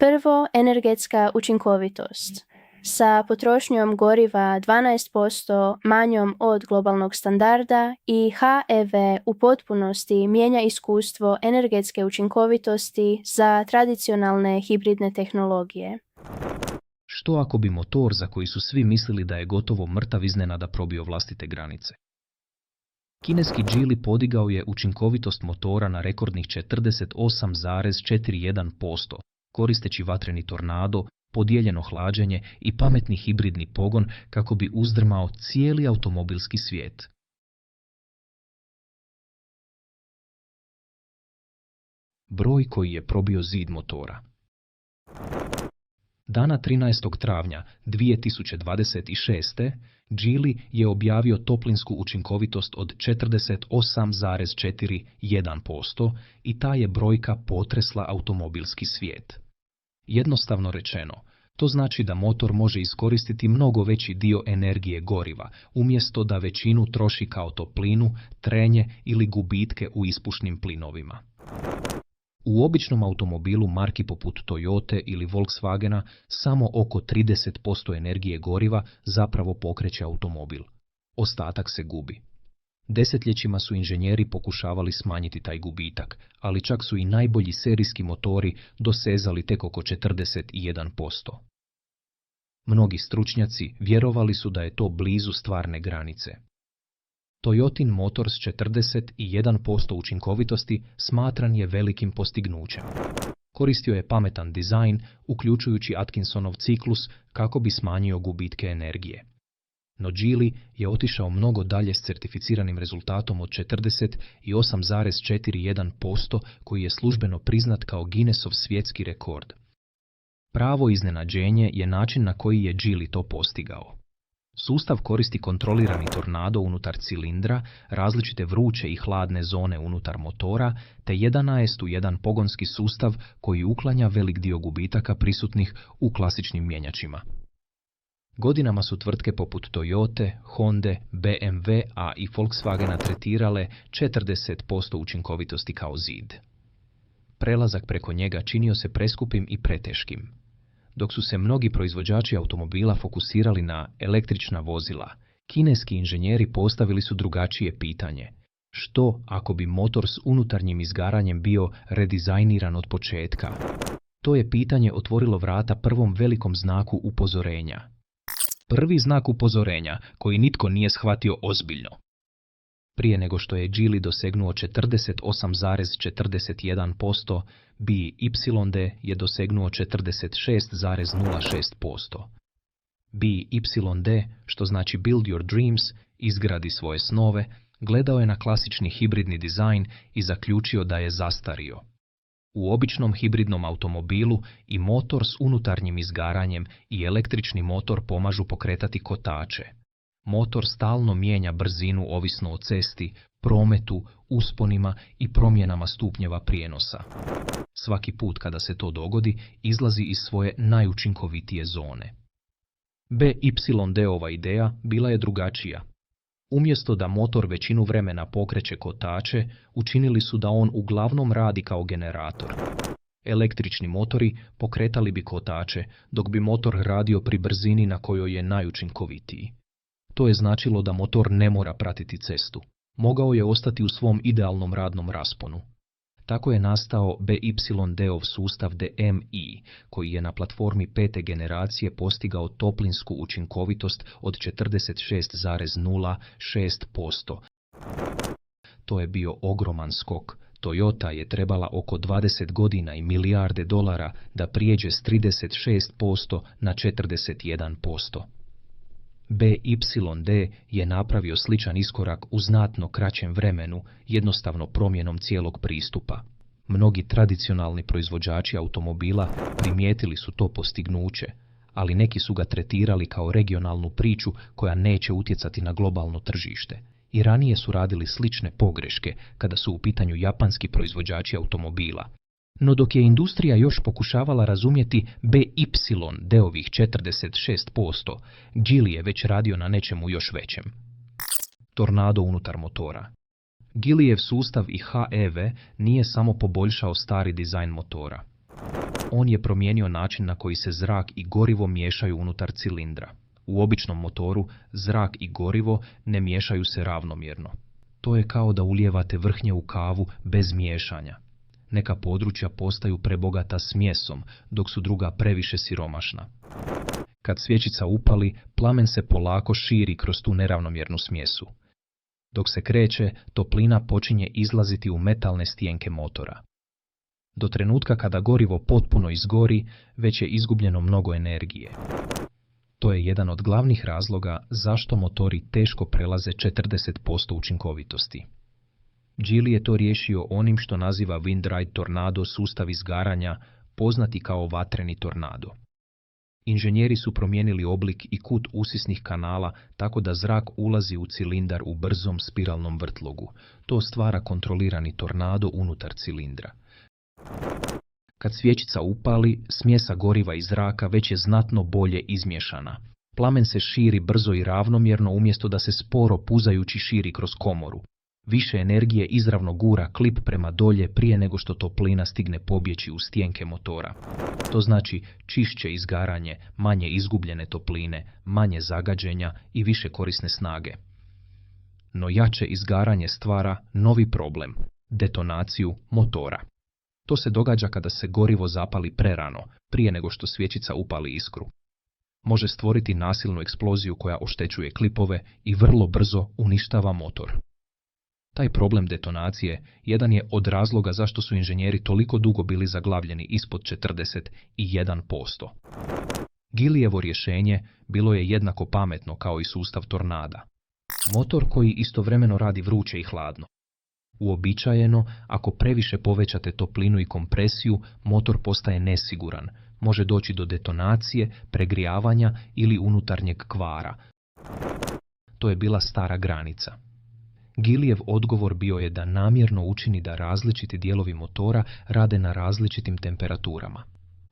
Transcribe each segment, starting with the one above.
Prvo, energetska učinkovitost. Sa potrošnjom goriva 12% manjom od globalnog standarda i HEV u potpunosti mijenja iskustvo energetske učinkovitosti za tradicionalne hibridne tehnologije. Što ako bi motor za koji su svi mislili da je gotovo mrtav iznenada probio vlastite granice? Kineski Geely podigao je učinkovitost motora na rekordnih 48,41%, koristeći vatreni tornado, podijeljeno hlađenje i pametni hibridni pogon kako bi uzdrmao cijeli automobilski svijet. Broj koji je probio zid motora. Dana 13. travnja 2026. Geely je objavio toplinsku učinkovitost od 48,41% i ta je brojka potresla automobilski svijet. Jednostavno rečeno, to znači da motor može iskoristiti mnogo veći dio energije goriva, umjesto da većinu troši kao toplinu, trenje ili gubitke u ispušnim plinovima. U običnom automobilu marki poput Toyote ili Volkswagena samo oko 30% energije goriva zapravo pokreće automobil. Ostatak se gubi. Desetljećima su inženjeri pokušavali smanjiti taj gubitak, ali čak su i najbolji serijski motori dosezali tek oko 41%. Mnogi stručnjaci vjerovali su da je to blizu stvarne granice. Toyotin motor s 41% učinkovitosti smatran je velikim postignućem. Koristio je pametan dizajn, uključujući Atkinsonov ciklus kako bi smanjio gubitke energije. No Geely je otišao mnogo dalje s certificiranim rezultatom od 48,41% koji je službeno priznat kao Guinnessov svjetski rekord. Pravo iznenađenje je način na koji je Geely to postigao. Sustav koristi kontrolirani tornado unutar cilindra, različite vruće i hladne zone unutar motora, te 11:1 pogonski sustav koji uklanja velik dio gubitaka prisutnih u klasičnim mjenjačima. Godinama su tvrtke poput Toyote, Honde, BMW, a i Volkswagena tretirale 40% učinkovitosti kao zid. Prelazak preko njega činio se preskupim i preteškim. Dok su se mnogi proizvođači automobila fokusirali na električna vozila, kineski inženjeri postavili su drugačije pitanje. Što ako bi motor s unutarnjim izgaranjem bio redizajniran od početka? To je pitanje otvorilo vrata prvom velikom znaku upozorenja. Prvi znak upozorenja koji nitko nije shvatio ozbiljno. Prije nego što je Geely dosegnuo 48,41%, BYD je dosegnuo 46,06%. BYD, što znači Build Your Dreams, izgradi svoje snove, gledao je na klasični hibridni dizajn i zaključio da je zastario. U običnom hibridnom automobilu i motor s unutarnjim izgaranjem i električni motor pomažu pokretati kotače. Motor stalno mijenja brzinu ovisno o cesti, prometu, usponima i promjenama stupnjeva prijenosa. Svaki put kada se to dogodi, izlazi iz svoje najučinkovitije zone. BYD-ova ideja bila je drugačija. Umjesto da motor većinu vremena pokreće kotače, učinili su da on uglavnom radi kao generator. Električni motori pokretali bi kotače, dok bi motor radio pri brzini na kojoj je najučinkovitiji. To je značilo da motor ne mora pratiti cestu. Mogao je ostati u svom idealnom radnom rasponu. Tako je nastao BYD-ov sustav DMI, koji je na platformi 5. generacije postigao toplinsku učinkovitost od 46,06%. To je bio ogroman skok. Toyota je trebala oko 20 godina i milijarde dolara da prijeđe s 36% na 41%. BYD je napravio sličan iskorak u znatno kraćem vremenu, jednostavno promjenom cijelog pristupa. Mnogi tradicionalni proizvođači automobila primijetili su to postignuće, ali neki su ga tretirali kao regionalnu priču koja neće utjecati na globalno tržište. I ranije su radili slične pogreške kada su u pitanju japanski proizvođači automobila. No dok je industrija još pokušavala razumjeti BYD-ovih 46%, Geely je već radio na nečemu još većem. Tornado unutar motora. Geelyjev sustav i HEV nije samo poboljšao stari dizajn motora. On je promijenio način na koji se zrak i gorivo miješaju unutar cilindra. U običnom motoru zrak i gorivo ne miješaju se ravnomjerno. To je kao da ulijevate vrhnje u kavu bez miješanja. Neka područja postaju prebogata smjesom, dok su druga previše siromašna. Kad svjećica upali, plamen se polako širi kroz tu neravnomjernu smjesu. Dok se kreće, toplina počinje izlaziti u metalne stijenke motora. Do trenutka kada gorivo potpuno izgori, već je izgubljeno mnogo energije. To je jedan od glavnih razloga zašto motori teško prelaze 40% učinkovitosti. Geely je to riješio onim što naziva Windride Tornado sustav izgaranja, poznati kao vatreni tornado. Inženjeri su promijenili oblik i kut usisnih kanala tako da zrak ulazi u cilindar u brzom spiralnom vrtlogu. To stvara kontrolirani tornado unutar cilindra. Kad svjećica upali, smjesa goriva i zraka već je znatno bolje izmiješana. Plamen se širi brzo i ravnomjerno umjesto da se sporo puzajući širi kroz komoru. Više energije izravno gura klip prema dolje prije nego što toplina stigne pobjeći u stijenke motora. To znači čišće izgaranje, manje izgubljene topline, manje zagađenja i više korisne snage. No jače izgaranje stvara novi problem – detonaciju motora. To se događa kada se gorivo zapali prerano, prije nego što svjećica upali iskru. Može stvoriti nasilnu eksploziju koja oštećuje klipove i vrlo brzo uništava motor. Taj problem detonacije jedan je od razloga zašto su inženjeri toliko dugo bili zaglavljeni ispod 41%. Geelyjevo rješenje bilo je jednako pametno kao i sustav tornada. Motor koji istovremeno radi vruće i hladno. Uobičajeno, ako previše povećate toplinu i kompresiju, motor postaje nesiguran, može doći do detonacije, pregrijavanja ili unutarnjeg kvara. To je bila stara granica. Geelyjev odgovor bio je da namjerno učini da različiti dijelovi motora rade na različitim temperaturama.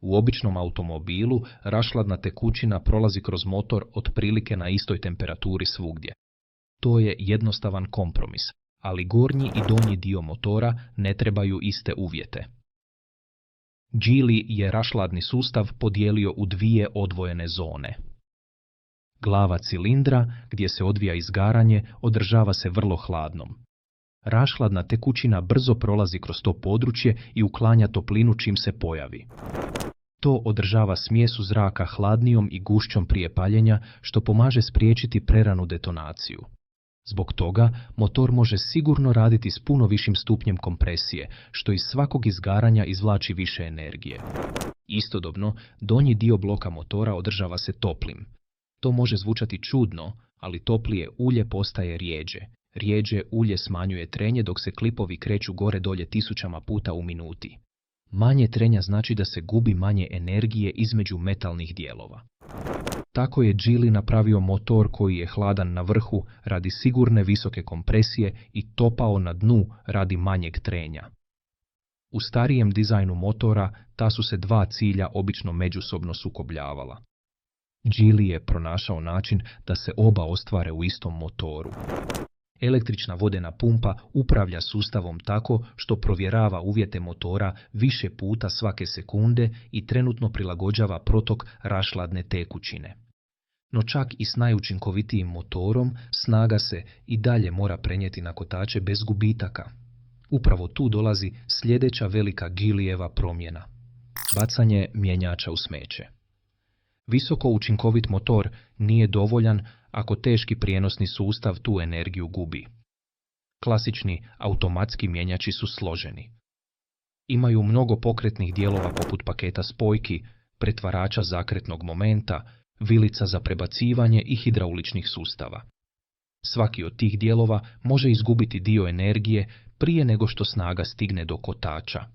U običnom automobilu rašhladna tekućina prolazi kroz motor otprilike na istoj temperaturi svugdje. To je jednostavan kompromis, ali gornji i donji dio motora ne trebaju iste uvjete. Geely je rašhladni sustav podijelio u dvije odvojene zone. Glava cilindra, gdje se odvija izgaranje, održava se vrlo hladnom. Rašhladna tekućina brzo prolazi kroz to područje i uklanja toplinu čim se pojavi. To održava smjesu zraka hladnijom i gušćom prije paljenja, što pomaže spriječiti preranu detonaciju. Zbog toga, motor može sigurno raditi s puno višim stupnjem kompresije, što iz svakog izgaranja izvlači više energije. Istodobno, donji dio bloka motora održava se toplim. To može zvučati čudno, ali toplije ulje postaje rijeđe. Rijeđe ulje smanjuje trenje dok se klipovi kreću gore dolje tisućama puta u minuti. Manje trenja znači da se gubi manje energije između metalnih dijelova. Tako je Geely napravio motor koji je hladan na vrhu radi sigurne visoke kompresije i topao na dnu radi manjeg trenja. U starijem dizajnu motora ta su se dva cilja obično međusobno sukobljavala. Geely je pronašao način da se oba ostvare u istom motoru. Električna vodena pumpa upravlja sustavom tako što provjerava uvjete motora više puta svake sekunde i trenutno prilagođava protok rašhladne tekućine. No čak i s najučinkovitijim motorom snaga se i dalje mora prenijeti na kotače bez gubitaka. Upravo tu dolazi sljedeća velika Geelyjeva promjena. Bacanje mjenjača u smeće. Visoko učinkovit motor nije dovoljan ako teški prijenosni sustav tu energiju gubi. Klasični automatski mjenjači su složeni. Imaju mnogo pokretnih dijelova poput paketa spojki, pretvarača zakretnog momenta, vilica za prebacivanje i hidrauličnih sustava. Svaki od tih dijelova može izgubiti dio energije prije nego što snaga stigne do kotača.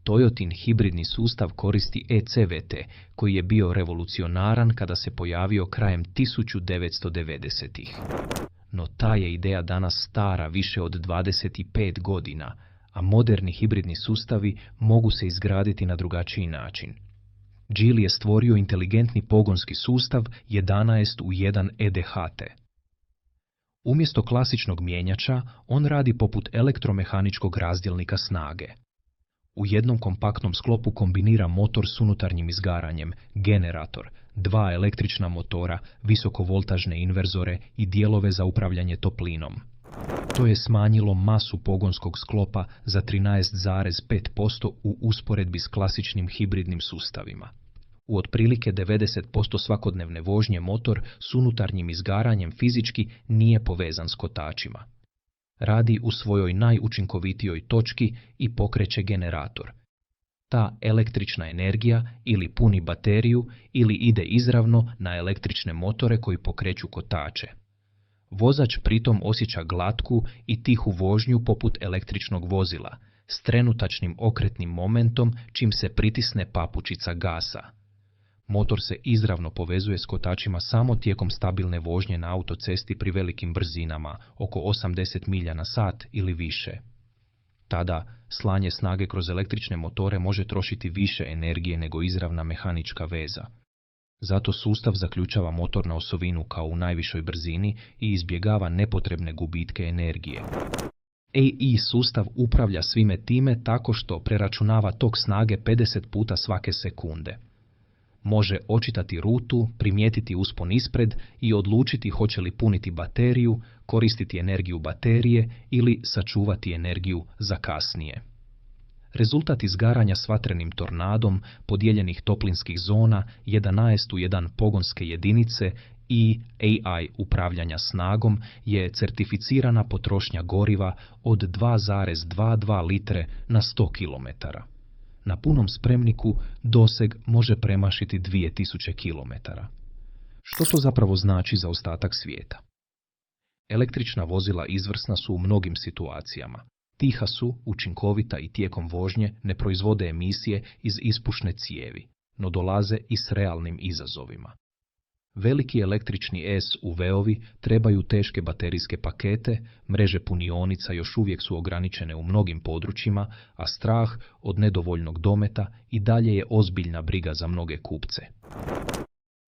Toyotin hibridni sustav koristi ECVT, koji je bio revolucionaran kada se pojavio krajem 1990-ih. No ta je ideja danas stara više od 25 godina, a moderni hibridni sustavi mogu se izgraditi na drugačiji način. Geely je stvorio inteligentni pogonski sustav 11 u 1 EDHT. Umjesto klasičnog mjenjača, on radi poput elektromehaničkog razdjelnika snage. U jednom kompaktnom sklopu kombinira motor s unutarnjim izgaranjem, generator, 2 električna motora, visokovoltažne inverzore i dijelove za upravljanje toplinom. To je smanjilo masu pogonskog sklopa za 13,5% u usporedbi s klasičnim hibridnim sustavima. U otprilike 90% svakodnevne vožnje motor s unutarnjim izgaranjem fizički nije povezan s kotačima. Radi u svojoj najučinkovitijoj točki i pokreće generator. Ta električna energija ili puni bateriju ili ide izravno na električne motore koji pokreću kotače. Vozač pritom osjeća glatku i tihu vožnju poput električnog vozila, s trenutačnim okretnim momentom čim se pritisne papučica gasa. Motor se izravno povezuje s kotačima samo tijekom stabilne vožnje na autocesti pri velikim brzinama, oko 80 milja na sat ili više. Tada slanje snage kroz električne motore može trošiti više energije nego izravna mehanička veza. Zato sustav zaključava motor na osovinu kao u najvišoj brzini i izbjegava nepotrebne gubitke energije. AI sustav upravlja svime time tako što preračunava tok snage 50 puta svake sekunde. Može očitati rutu, primijetiti uspon ispred i odlučiti hoće li puniti bateriju, koristiti energiju baterije ili sačuvati energiju za kasnije. Rezultat izgaranja s vatrenim tornadom, podijeljenih toplinskih zona, 11:1 pogonske jedinice i AI upravljanja snagom je certificirana potrošnja goriva od 2,22 litre na 100 km. Na punom spremniku doseg može premašiti 2000 km. Što to zapravo znači za ostatak svijeta? Električna vozila izvrsna su u mnogim situacijama. Tiha su, učinkovita i tijekom vožnje ne proizvode emisije iz ispušne cijevi, no dolaze i s realnim izazovima. Veliki električni SUV-ovi trebaju teške baterijske pakete, mreže punionica još uvijek su ograničene u mnogim područjima, a strah od nedovoljnog dometa i dalje je ozbiljna briga za mnoge kupce.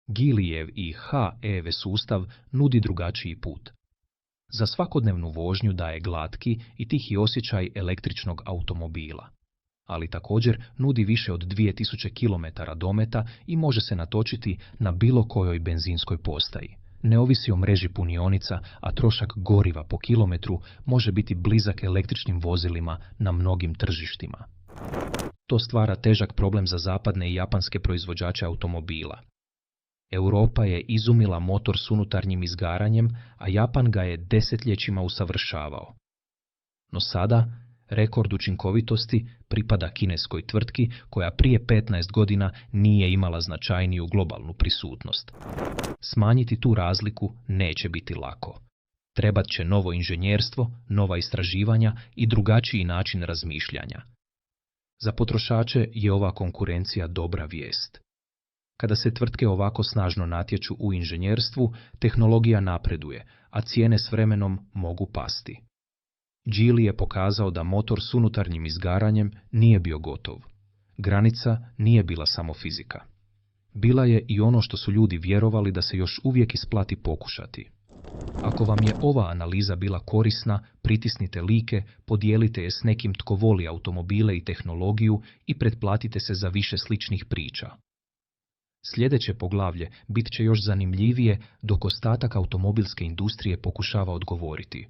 Geelyjev i HEV sustav nudi drugačiji put. Za svakodnevnu vožnju daje glatki i tihi osjećaj električnog automobila, ali također nudi više od 2000 km dometa i može se natočiti na bilo kojoj benzinskoj postaji. Ne ovisi o mreži punionica, a trošak goriva po kilometru može biti blizak električnim vozilima na mnogim tržištima. To stvara težak problem za zapadne i japanske proizvođače automobila. Europa je izumila motor s unutarnjim izgaranjem, a Japan ga je desetljećima usavršavao. No sada rekord učinkovitosti pripada kineskoj tvrtki koja prije 15 godina nije imala značajniju globalnu prisutnost. Smanjiti tu razliku neće biti lako. Trebat će novo inženjerstvo, nova istraživanja i drugačiji način razmišljanja. Za potrošače je ova konkurencija dobra vijest. Kada se tvrtke ovako snažno natječu u inženjerstvu, tehnologija napreduje, a cijene s vremenom mogu pasti. Geely je pokazao da motor s unutarnjim izgaranjem nije bio gotov. Granica nije bila samo fizika. Bila je i ono što su ljudi vjerovali da se još uvijek isplati pokušati. Ako vam je ova analiza bila korisna, pritisnite like, podijelite je s nekim tko voli automobile i tehnologiju i pretplatite se za više sličnih priča. Sljedeće poglavlje bit će još zanimljivije dok ostatak automobilske industrije pokušava odgovoriti.